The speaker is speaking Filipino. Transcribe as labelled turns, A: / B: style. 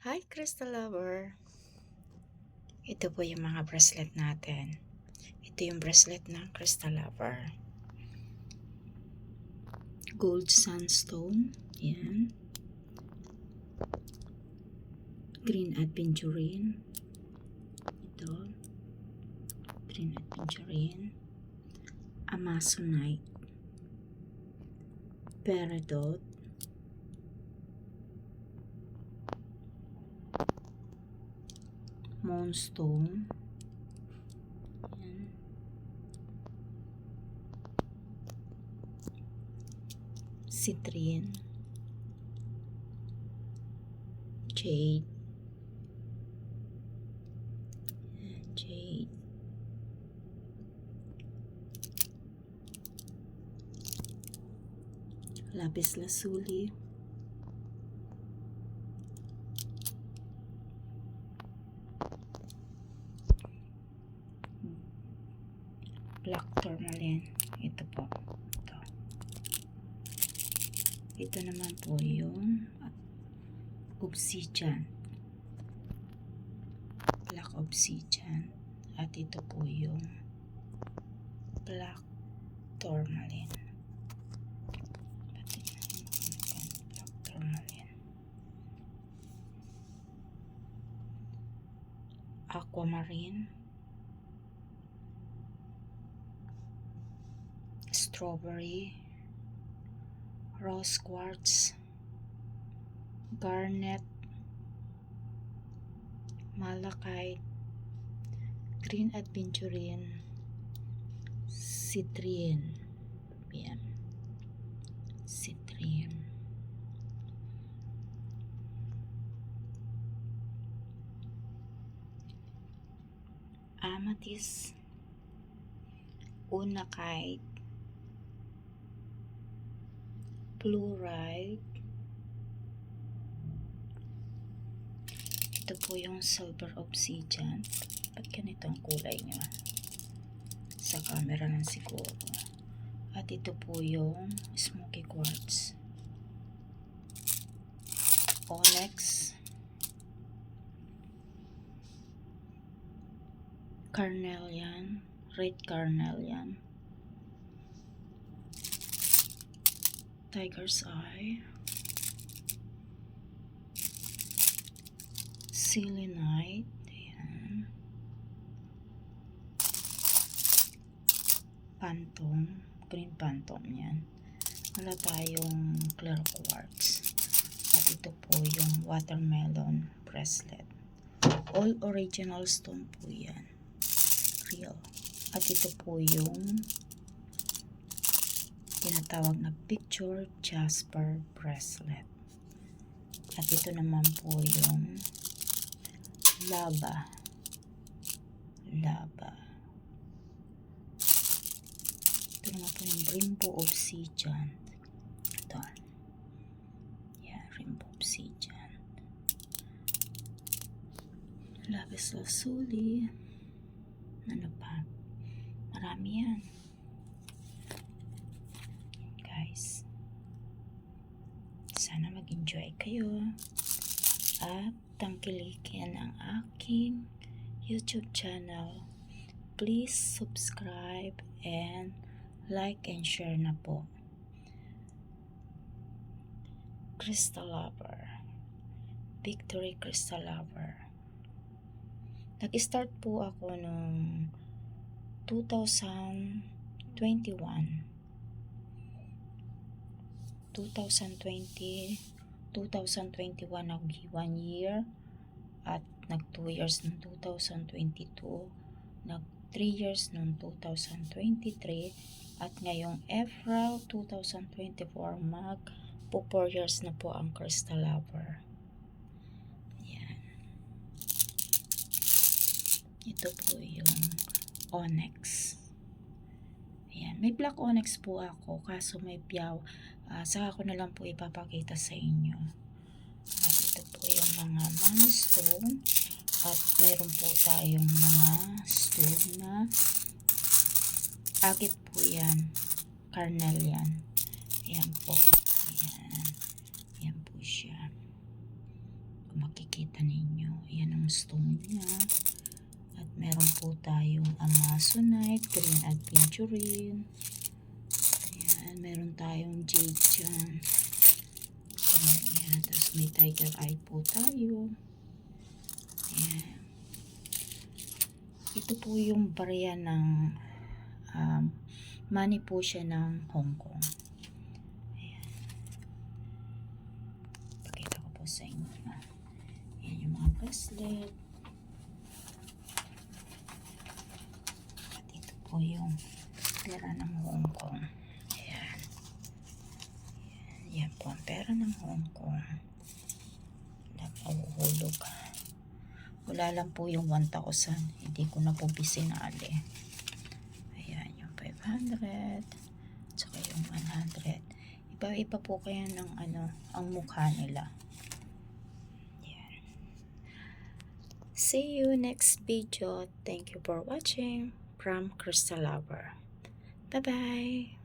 A: Hi, Crystal Lover! Ito po yung mga bracelet natin. Ito yung bracelet ng Crystal Lover. Gold sandstone. Yan. Green aventurine. Ito. Green aventurine. Amazonite. Peridot. Moonstone. Yan. Citrine. Jade. Jade. Lapis lazuli. Black tourmaline. Ito po. Ito naman po yung obsidian. Black obsidian. At ito po yung black tourmaline. Black tourmaline. Aquamarine. Strawberry. Rose quartz. Garnet. Malachite. Green aventurine. Citrine. Yan. Citrine. Amethyst. Unakite. Fluorite. Ito po yung silver obsidian. Ba't ganito ang kulay niya? Sa camera lang siguro. At ito po yung smoky quartz. Onyx. Carnelian. Red carnelian. Tiger's eye. Selenite. Ayan. Phantom. Green phantom yan. Wala tayong clear quartz. At ito po yung watermelon bracelet. All original stone po yan. Real. At ito po yung tinatawag na picture jasper bracelet. At ito naman po yung lava. Ito naman po yung rainbow obsidian. Ito. Yan, rainbow obsidian. Lapis lazuli. Ano pa? Marami yan. Guys. Sana mag-enjoy kayo. At tangkilikin ang aking YouTube channel. Please subscribe and like and share na po. Crystal Lover. Victory Crystal Lover. Nag-start po ako noong 2021. 2021 nag 1 year at nag 2 years noong 2022, nag 3 years noong 2023 at ngayong April 2024 mag po 4 years na po ang Crystal Lover. Yan. Ito po yung onyx. Ayan. May black onyx po ako kaso may piyaw. Saka ko na lang po ipapakita sa inyo. At ito po yung mga moonstone. At meron po tayong mga stone na agit po yan. Carnelian. Ayan po. Ayan. Ayan po siya. kung makikita ninyo. Ayan ang stone niya. At meron po tayong amazonite, green aventurine. Ayan, meron tayong jade dyan. Ayan, tapos may tiger eye po tayo. Ayan. Ito po yung barya ng money po siya ng Hong Kong. Ayan. Pakita ko po sa inyo. Ayan yung mga bracelet. At ito po yung pera ng Hong Kong. Ayan. Yan po ang pera ng Hong Kong. Napahuhulog. Wala lang po yung 1,000. Hindi ko na po bisinali. Ayan yung 500. Tsaka yung 100. Iba-iba po kaya ng ang mukha nila. Ayan. See you next video. Thank you for watching from Crystal Lover. Bye-bye.